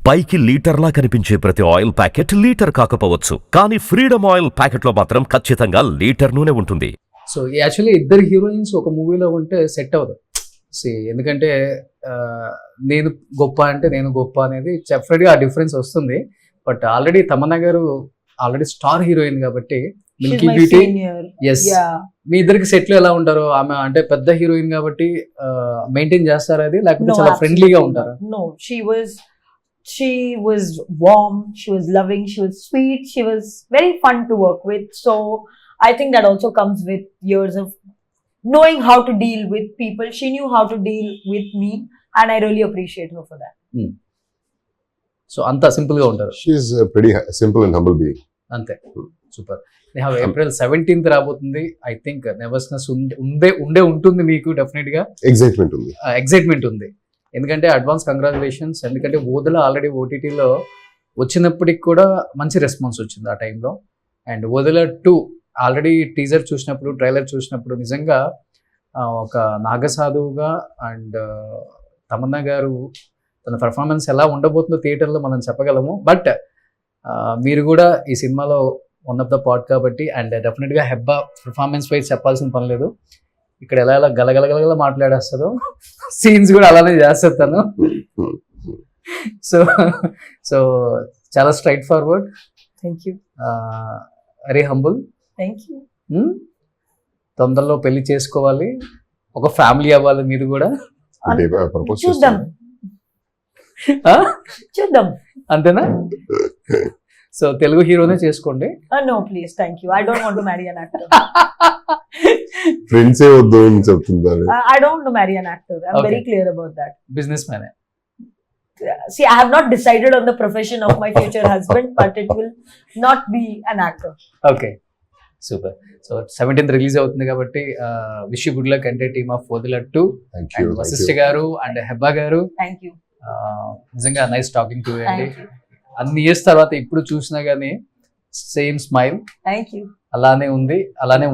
పైకి లీటర్లా కనిపించే ప్రతి ఆయిల్ ప్యాకెట్ లీటర్ కాకపోవచ్చు, కానీ ఫ్రీడమ్ ఆయిల్ ప్యాకెట్లో మాత్రం ఖచ్చితంగా లీటర్ నూనె ఉంటుంది. సో యాక్చువల్లీ ఇద్దరు హీరోయిన్స్ ఒక మూవీలో ఉంటే సెట్ అవ్వదు. ఎందుకంటే నేను గొప్ప అంటే నేను గొప్ప అనేది డెఫినెట్గా ఆ డిఫరెన్స్ వస్తుంది. బట్ ఆల్రెడీ తమన్నా గారు ఆల్రెడీ స్టార్ హీరోయిన్ కాబట్టి మిల్కీ బ్యూటీ, ఎస్, మీ ఇద్దరికి సెట్లు ఎలా ఉంటారు? ఆమె అంటే పెద్ద హీరోయిన్ కాబట్టి మెయింటైన్ చేస్తారా అది, లేకపోతే చాలా ఫ్రెండ్లీగా ఉంటారా? No, she was warm, she was loving, she was sweet, she was very fun to work with. So I think that also comes with years of knowing how to deal with people. She knew how to deal with me and I really appreciate her for that. So అంత simple గా ఉంటారు. She is a pretty simple and humble being. అంతే, super. April 17th రాబోతుంది. I think nervousness ఉండే ఉంటుంది మీకు, definite గా excitement ఉంది. ఎందుకంటే అడ్వాన్స్ కంగ్రాచులేషన్స్. ఎందుకంటే ఓదల ఆల్రెడీ ఓటీటీలో వచ్చినప్పటికి కూడా మంచి రెస్పాన్స్ వచ్చింది ఆ టైంలో. అండ్ ఓదల 2 ఆల్రెడీ టీజర్ చూసినప్పుడు, ట్రైలర్ చూసినప్పుడు నిజంగా ఒక నాగసాధువుగా అండ్ తమన్నా గారు తన పర్ఫార్మెన్స్ ఎలా ఉండబోతుందో థియేటర్లో మనం చెప్పగలము. బట్ మీరు కూడా ఈ సినిమాలో వన్ ఆఫ్ ద పార్ట్ కాబట్టి, అండ్ డెఫినెట్గా హెబ్బా పర్ఫార్మెన్స్ వైజ్ చెప్పాల్సిన పని లేదు. ఇక్కడ ఎలా గలగలగల మాట్లాడేస్తుందో సీన్స్ కూడా అలానే చేస్తారు తను. సో చాలా straight forward. Thank you. Very humble. Thank you. తొందరలో పెళ్లి చేసుకోవాలి, ఒక ఫ్యామిలీ అవ్వాలి మీరు కూడా. చూద్దాం అంతేనా? సో తెలుగు హీరోనే చేసుకోండి. No, please, thank you. I don't want to marry an actor. Friends ఏ వద్దు అని చెప్తున్నారు. I don't want to marry an actor. I'm very clear about that. Business man. See, I have not decided on the profession of my future husband, but it will not be an actor. Okay, super. So 17th release అవుతుంది కాబట్టి wish you good luck అంటే team of Odela 2 and Vashishta గారు and Hebah గారు. Thank you. నిజంగా nice talking to అండి. అన్ని years తర్వాత ఇప్పుడు చూసినా కానీ సేమ్ స్మైల్. Thank you. అలానే ఉంది, అలానే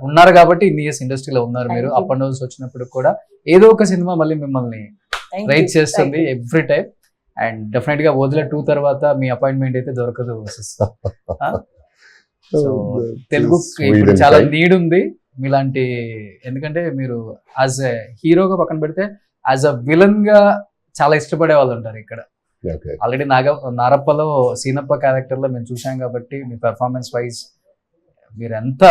ఉన్నారు కాబట్టి ఇన్ని ఇయర్స్ ఇండస్ట్రీలో ఉన్నారు మీరు. అప్ అండ్ డౌన్స్ వచ్చినప్పుడు కూడా ఏదో ఒక సినిమా మళ్ళీ మిమ్మల్ని రైట్ చేస్తుంది ఎవ్రీ టైం. అండ్ డెఫినెట్ గా ఓదల 2 తర్వాత మీ అపాయింట్మెంట్ అయితే దొరకదు. సో తెలుగు ఇప్పుడు చాలా నీడ్ ఉంది మీలాంటి. ఎందుకంటే మీరు యాజ్ ఎ హీరోగా పక్కన పెడితే యాజ్ అ విలన్ గా చాలా ఇష్టపడే వాళ్ళు ఉంటారు ఇక్కడ. ఆల్రెడీ నారప్పలో సీనప్ప క్యారెక్టర్ లో మేము చూసాం కాబట్టి మీ పెర్ఫార్మెన్స్ వైజ్ మీరు ఎంత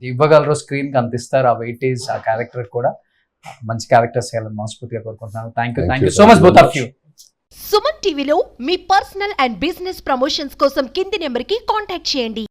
ఇవ్వగలరో స్క్రీన్ కి అంత ఇస్తారు. ఆ వెయిటేజ్ ఆ క్యారెక్టర్ కూడా మంచి క్యారెక్టర్స్ చేయాలని మనస్ఫూర్తిగా కోరుకుంటున్నాను. Thank you so much both of you. Suman టీవీలో మీ పర్సనల్ అండ్ బిజినెస్ ప్రమోషన్స్ కోసం కింది నెంబర్కి కాంటాక్ట్ చేయండి.